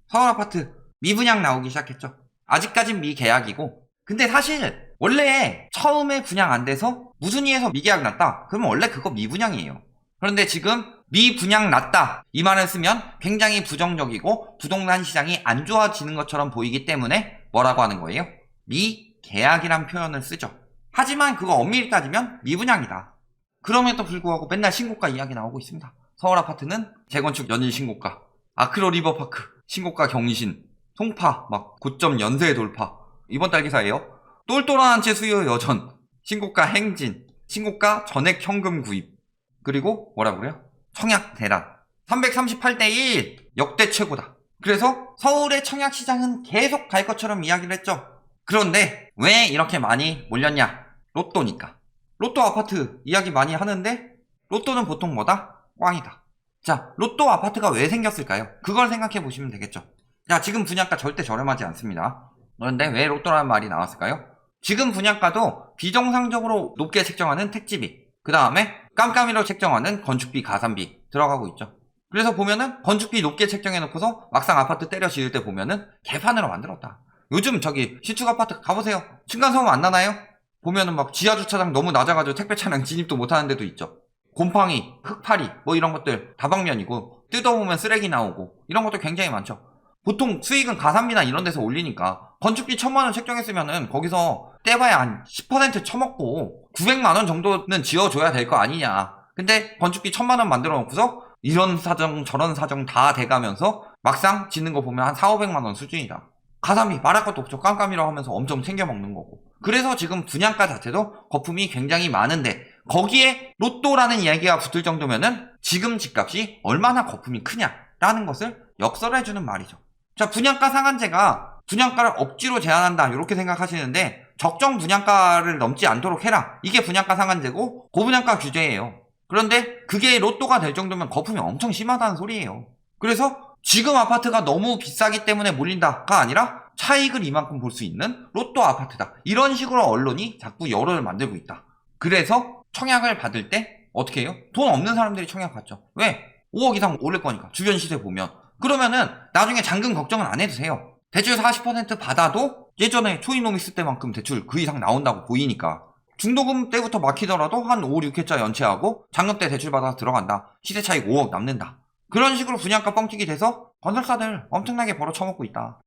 서울 아파트 미분양 나오기 시작했죠. 아직까진 미계약이고, 근데 사실 원래 처음에 분양 안 돼서 무순위에서 미계약 났다 그러면 원래 그거 미분양이에요. 그런데 지금 미분양 났다 이 말을 쓰면 굉장히 부정적이고 부동산 시장이 안 좋아지는 것처럼 보이기 때문에 뭐라고 하는 거예요? 미계약이란 표현을 쓰죠. 하지만 그거 엄밀히 따지면 미분양이다. 그럼에도 불구하고 맨날 신고가 이야기 나오고 있습니다. 서울 아파트는 재건축 연일 신고가, 아크로 리버파크 신고가 경신, 송파 막 고점 연쇄 돌파, 이번 달 기사예요. 똘똘한 채 수요 여전, 신고가 행진, 신고가 전액 현금 구입, 그리고 뭐라고 그래요? 청약 대란 338대1 역대 최고다. 그래서 서울의 청약 시장은 계속 갈 것처럼 이야기를 했죠. 그런데 왜 이렇게 많이 몰렸냐? 로또니까. 로또 아파트 이야기 많이 하는데 로또는 보통 뭐다? 꽝이다. 자, 로또 아파트가 왜 생겼을까요? 그걸 생각해 보시면 되겠죠. 자, 지금 분양가 절대 저렴하지 않습니다. 그런데 왜 로또라는 말이 나왔을까요? 지금 분양가도 비정상적으로 높게 책정하는 택지비, 그 다음에 깜깜이로 책정하는 건축비, 가산비 들어가고 있죠. 그래서 보면은 건축비 높게 책정해놓고서 막상 아파트 때려 지을 때 보면은 개판으로 만들었다. 요즘 저기 신축 아파트 가보세요. 층간소음 안 나나요? 보면은 막 지하주차장 너무 낮아가지고 택배 차량 진입도 못하는 데도 있죠. 곰팡이, 흙파리 뭐 이런 것들 다방면이고, 뜯어보면 쓰레기 나오고 이런 것도 굉장히 많죠. 보통 수익은 가산비나 이런 데서 올리니까 건축비 1000만원 책정했으면은 거기서 떼봐야 한 10% 쳐먹고 900만원 정도는 지어줘야 될 거 아니냐. 근데 건축비 1000만원 만들어 놓고서 이런 사정 저런 사정 다 돼가면서 막상 짓는 거 보면 한 4,500만원 수준이다. 가산비 말할 것도 없죠. 깜깜이라고 하면서 엄청 챙겨먹는 거고. 그래서 지금 분양가 자체도 거품이 굉장히 많은데 거기에 로또라는 이야기가 붙을 정도면은 지금 집값이 얼마나 거품이 크냐라는 것을 역설해주는 말이죠. 자, 분양가 상한제가 분양가를 억지로 제한한다 이렇게 생각하시는데 적정 분양가를 넘지 않도록 해라. 이게 분양가 상한제고 고분양가 규제예요. 그런데 그게 로또가 될 정도면 거품이 엄청 심하다는 소리예요. 그래서 지금 아파트가 너무 비싸기 때문에 몰린다가 아니라 차익을 이만큼 볼 수 있는 로또 아파트다. 이런 식으로 언론이 자꾸 여론을 만들고 있다. 그래서 청약을 받을 때 어떻게 해요? 돈 없는 사람들이 청약 받죠. 왜? 5억 이상 오를 거니까. 주변 시세 보면. 그러면은 나중에 잔금 걱정은 안 해도 돼요. 대출 40% 받아도 예전에 초이노미스 때만큼 대출 그 이상 나온다고 보이니까. 중도금 때부터 막히더라도 한 5, 6회차 연체하고 잔금 때 대출 받아서 들어간다. 시세 차익 5억 남는다. 그런 식으로 분양가 뻥튀기 돼서 건설사들 엄청나게 벌어 처먹고 있다.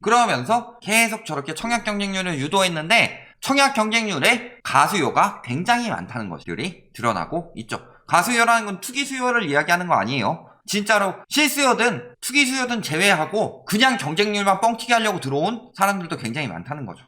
그러면서 계속 저렇게 청약 경쟁률을 유도했는데 청약 경쟁률에 가수요가 굉장히 많다는 것들이 드러나고 있죠. 가수요라는 건 투기 수요를 이야기하는 거 아니에요. 진짜로 실수요든 투기 수요든 제외하고 그냥 경쟁률만 뻥튀기 하려고 들어온 사람들도 굉장히 많다는 거죠.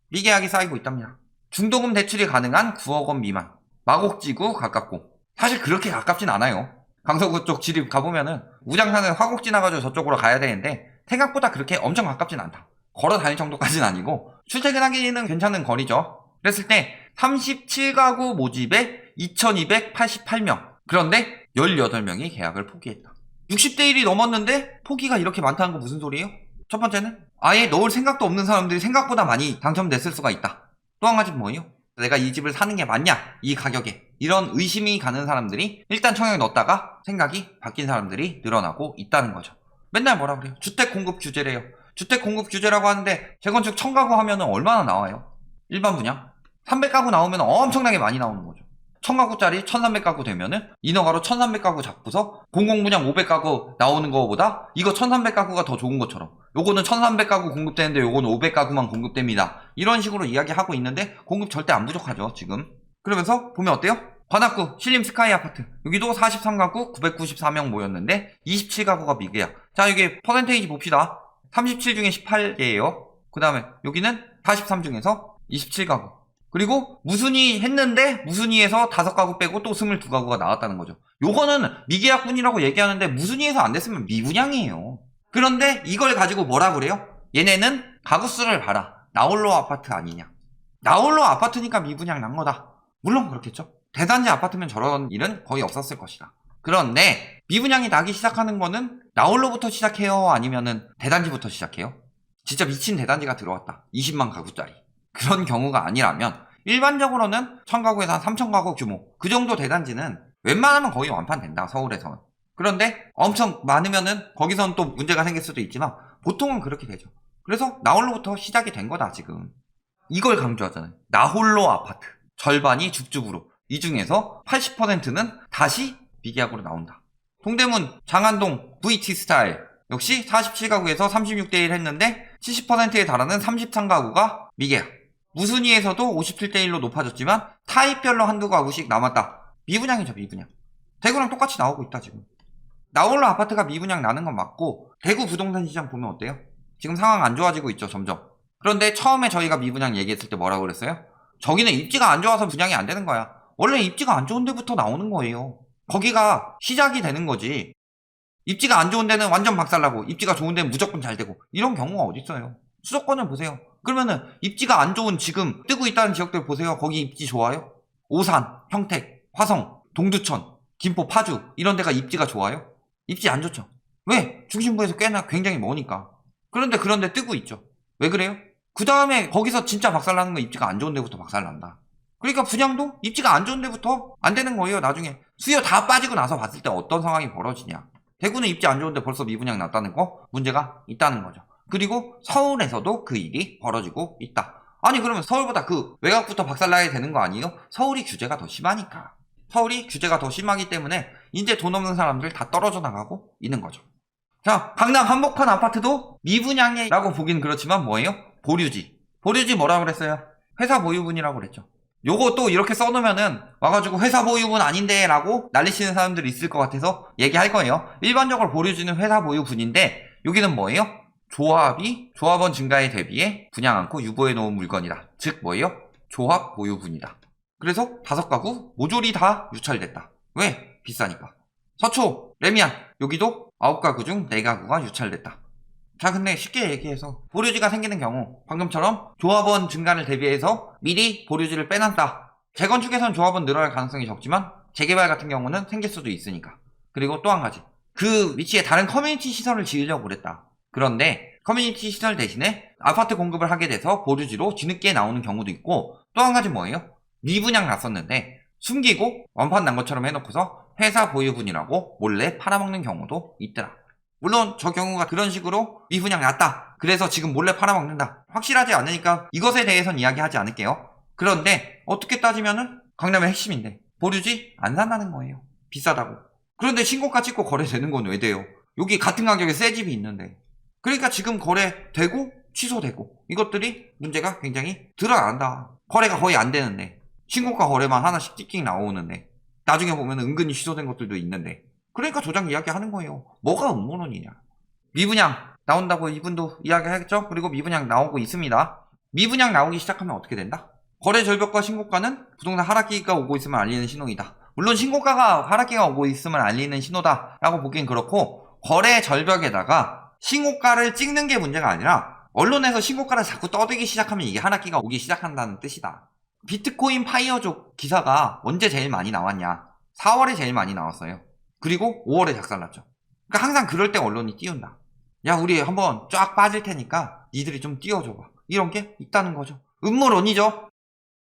미계약이 쌓이고 있답니다. 중도금 대출이 가능한 9억 원 미만, 마곡지구 가깝고, 사실 그렇게 가깝진 않아요. 강서구 쪽 지리 가보면은 우장산을 화곡 지나가지고 저쪽으로 가야 되는데 생각보다 그렇게 엄청 가깝진 않다. 걸어 다닐 정도까지는 아니고 출퇴근하기는 괜찮은 거리죠. 그랬을 때 37가구 모집에 2288명. 그런데 18명이 계약을 포기했다. 60대 1이 넘었는데 포기가 이렇게 많다는 거 무슨 소리예요? 첫 번째는 아예 넣을 생각도 없는 사람들이 생각보다 많이 당첨됐을 수가 있다. 또 한 가지는 뭐예요? 내가 이 집을 사는 게 맞냐? 이 가격에. 이런 의심이 가는 사람들이 일단 청약에 넣었다가 생각이 바뀐 사람들이 늘어나고 있다는 거죠. 맨날 뭐라 그래요? 주택 공급 규제래요. 주택 공급 규제라고 하는데 재건축 1000가구 하면은 얼마나 나와요? 일반 분양? 300가구 나오면 엄청나게 많이 나오는 거죠. 1000가구짜리 1300가구 되면은 인허가로 1300가구 잡고서 공공분양 500가구 나오는 거보다 이거 1300가구가 더 좋은 것처럼 요거는 1300가구 공급되는데 요거는 500가구만 공급됩니다. 이런 식으로 이야기하고 있는데 공급 절대 안 부족하죠 지금. 그러면서 보면 어때요? 관악구 신림 스카이 아파트 여기도 43가구 994명 모였는데 27가구가 미계약. 자, 여기 퍼센테이지 봅시다. 37 중에 18개예요. 그 다음에 여기는 43 중에서 27가구. 그리고 무순위 했는데 무순위에서 5가구 빼고 또 22가구가 나왔다는 거죠. 요거는 미계약분이라고 얘기하는데 무순위에서 안 됐으면 미분양이에요. 그런데 이걸 가지고 뭐라 그래요? 얘네는 가구수를 봐라. 나홀로 아파트 아니냐. 나홀로 아파트니까 미분양 난 거다. 물론 그렇겠죠. 대단지 아파트면 저런 일은 거의 없었을 것이다. 그런데 미분양이 나기 시작하는 거는 나홀로부터 시작해요? 아니면은 대단지부터 시작해요? 진짜 미친 대단지가 들어왔다. 20만 가구짜리. 그런 경우가 아니라면 일반적으로는 1000가구에서 한 3000가구 규모 그 정도 대단지는 웬만하면 거의 완판된다. 서울에서는. 그런데 엄청 많으면은 거기선 또 문제가 생길 수도 있지만 보통은 그렇게 되죠. 그래서 나홀로부터 시작이 된 거다 지금. 이걸 강조하잖아요. 나홀로 아파트. 절반이 줍줍으로. 이 중에서 80%는 다시 미계약으로 나온다. 동대문 장안동 VT 스타일 역시 47가구에서 36대1 했는데 70%에 달하는 33가구가 미계약. 무순위에서도 57대1로 높아졌지만 타입별로 한두 가구씩 남았다. 미분양이죠, 미분양. 대구랑 똑같이 나오고 있다 지금. 나홀로 아파트가 미분양 나는 건 맞고 대구 부동산 시장 보면 어때요? 지금 상황 안 좋아지고 있죠, 점점. 그런데 처음에 저희가 미분양 얘기했을 때 뭐라고 그랬어요? 저기는 입지가 안 좋아서 분양이 안 되는 거야. 원래 입지가 안 좋은 데부터 나오는 거예요. 거기가 시작이 되는 거지. 입지가 안 좋은 데는 완전 박살나고 입지가 좋은 데는 무조건 잘 되고 이런 경우가 어딨어요. 수도권을 보세요. 그러면은 입지가 안 좋은 지금 뜨고 있다는 지역들 보세요. 거기 입지 좋아요? 오산, 평택, 화성, 동두천, 김포, 파주 이런 데가 입지가 좋아요? 입지 안 좋죠. 왜? 중심부에서 꽤나 굉장히 머니까. 그런데 그런 데 뜨고 있죠. 왜 그래요? 그 다음에 거기서 진짜 박살나는 건 입지가 안 좋은 데부터 박살난다. 그러니까 분양도 입지가 안 좋은 데부터 안 되는 거예요. 나중에 수요 다 빠지고 나서 봤을 때 어떤 상황이 벌어지냐. 대구는 입지 안 좋은데 벌써 미분양 났다는 거 문제가 있다는 거죠. 그리고 서울에서도 그 일이 벌어지고 있다. 아니 그러면 서울보다 그 외곽부터 박살나야 되는 거 아니에요? 서울이 규제가 더 심하니까. 서울이 규제가 더 심하기 때문에 이제 돈 없는 사람들 다 떨어져 나가고 있는 거죠. 자, 강남 한복판 아파트도 미분양이라고 보긴 그렇지만 뭐예요? 보류지. 보류지 뭐라고 그랬어요? 회사 보유분이라고 그랬죠. 요거 또 이렇게 써놓으면은 와가지고 회사 보유분 아닌데 라고 난리치는 사람들이 있을 것 같아서 얘기할 거예요. 일반적으로 보류지는 회사 보유분인데 여기는 뭐예요? 조합이 조합원 증가에 대비해 분양 않고 유보해 놓은 물건이다. 즉 뭐예요? 조합 보유분이다. 그래서 5가구 모조리 다 유찰됐다. 왜? 비싸니까. 서초, 레미안 여기도 9가구 중 4가구가 유찰됐다. 자, 근데 쉽게 얘기해서 보류지가 생기는 경우 방금처럼 조합원 증가를 대비해서 미리 보류지를 빼놨다. 재건축에선 조합원 늘어날 가능성이 적지만 재개발 같은 경우는 생길 수도 있으니까. 그리고 또 한 가지. 그 위치에 다른 커뮤니티 시설을 지으려고 그랬다. 그런데 커뮤니티 시설 대신에 아파트 공급을 하게 돼서 보류지로 뒤늦게 나오는 경우도 있고 또 한 가지 뭐예요? 미분양 났었는데 숨기고 원판 난 것처럼 해놓고서 회사 보유분이라고 몰래 팔아먹는 경우도 있더라. 물론 저 경우가 그런 식으로 미분양 났다. 그래서 지금 몰래 팔아먹는다. 확실하지 않으니까 이것에 대해선 이야기하지 않을게요. 그런데 어떻게 따지면은 강남의 핵심인데 보류지 안 산다는 거예요. 비싸다고. 그런데 신고가 찍고 거래되는 건 왜 돼요? 여기 같은 가격에 새 집이 있는데. 그러니까 지금 거래되고 취소되고 이것들이 문제가 굉장히 드러난다. 거래가 거의 안 되는데 신고가 거래만 하나씩 찍찍 나오는데 나중에 보면 은근히 취소된 것들도 있는데 그러니까 조작 이야기하는 거예요. 뭐가 음모론이냐. 미분양 나온다고 이분도 이야기하겠죠. 그리고 미분양 나오고 있습니다. 미분양 나오기 시작하면 어떻게 된다? 거래 절벽과 신고가는 부동산 하락기가 오고 있으면 알리는 신호이다. 물론 신고가가 하락기가 오고 있으면 알리는 신호다 라고 보기엔 그렇고 거래 절벽에다가 신고가를 찍는 게 문제가 아니라 언론에서 신고가를 자꾸 떠들기 시작하면 이게 하락기가 오기 시작한다는 뜻이다. 비트코인 파이어족 기사가 언제 제일 많이 나왔냐? 4월에 제일 많이 나왔어요. 그리고 5월에 작살났죠. 그러니까 항상 그럴 때 언론이 띄운다. 야, 우리 한번 쫙 빠질 테니까 니들이 좀 띄워줘봐. 이런 게 있다는 거죠. 음모론이죠.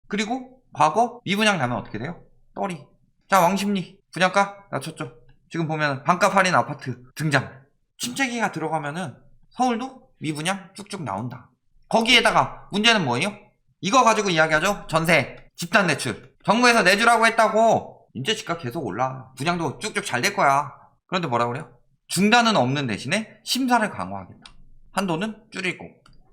그리고 과거 미분양 나면 어떻게 돼요? 떨이. 자, 왕십리 분양가 낮췄죠. 지금 보면 반값 할인 아파트 등장. 침체기가 들어가면은 서울도 미분양 쭉쭉 나온다. 거기에다가 문제는 뭐예요? 이거 가지고 이야기하죠. 전세, 집단 대출. 정부에서 내주라고 했다고. 이제 집값 계속 올라. 분양도 쭉쭉 잘 될 거야. 그런데 뭐라 그래요? 중단은 없는 대신에 심사를 강화하겠다. 한도는 줄이고.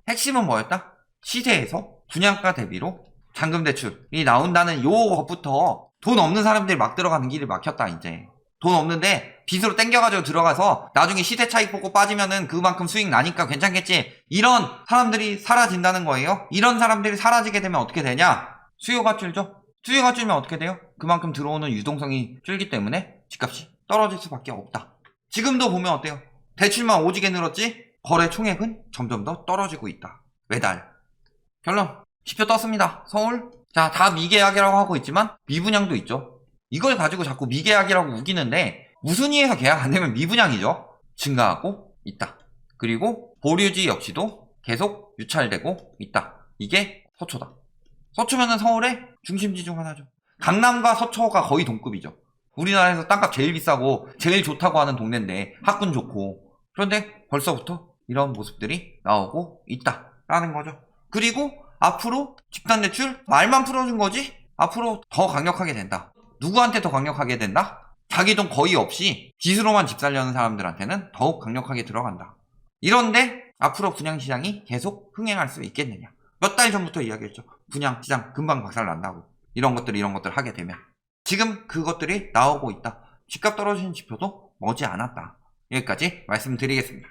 핵심은 뭐였다? 시세에서 분양가 대비로 잔금 대출이 나온다는 요것부터 돈 없는 사람들이 막 들어가는 길이 막혔다 이제. 돈 없는데 빚으로 땡겨가지고 들어가서 나중에 시세 차익 보고 빠지면은 그만큼 수익 나니까 괜찮겠지. 이런 사람들이 사라진다는 거예요. 이런 사람들이 사라지게 되면 어떻게 되냐? 수요가 줄죠. 수요가 줄면 어떻게 돼요? 그만큼 들어오는 유동성이 줄기 때문에 집값이 떨어질 수밖에 없다. 지금도 보면 어때요? 대출만 오지게 늘었지 거래 총액은 점점 더 떨어지고 있다. 매달. 결론. 지표 떴습니다. 서울. 자, 다 미계약이라고 하고 있지만 미분양도 있죠. 이걸 가지고 자꾸 미계약이라고 우기는데 무순위에서 계약 안 되면 미분양이죠. 증가하고 있다. 그리고 보류지 역시도 계속 유찰되고 있다. 이게 서초다. 서초면은 서울의 중심지 중 하나죠. 강남과 서초가 거의 동급이죠. 우리나라에서 땅값 제일 비싸고 제일 좋다고 하는 동네인데 학군 좋고 그런데 벌써부터 이런 모습들이 나오고 있다라는 거죠. 그리고 앞으로 집단대출 말만 풀어준 거지 앞으로 더 강력하게 된다. 누구한테 더 강력하게 된다? 자기 돈 거의 없이 빚으로만 집 살려는 사람들한테는 더욱 강력하게 들어간다. 이런데 앞으로 분양시장이 계속 흥행할 수 있겠느냐. 몇 달 전부터 이야기했죠. 분양시장 금방 박살난다고. 이런 것들 하게 되면 지금 그것들이 나오고 있다. 집값 떨어지는 지표도 머지 않았다. 여기까지 말씀드리겠습니다.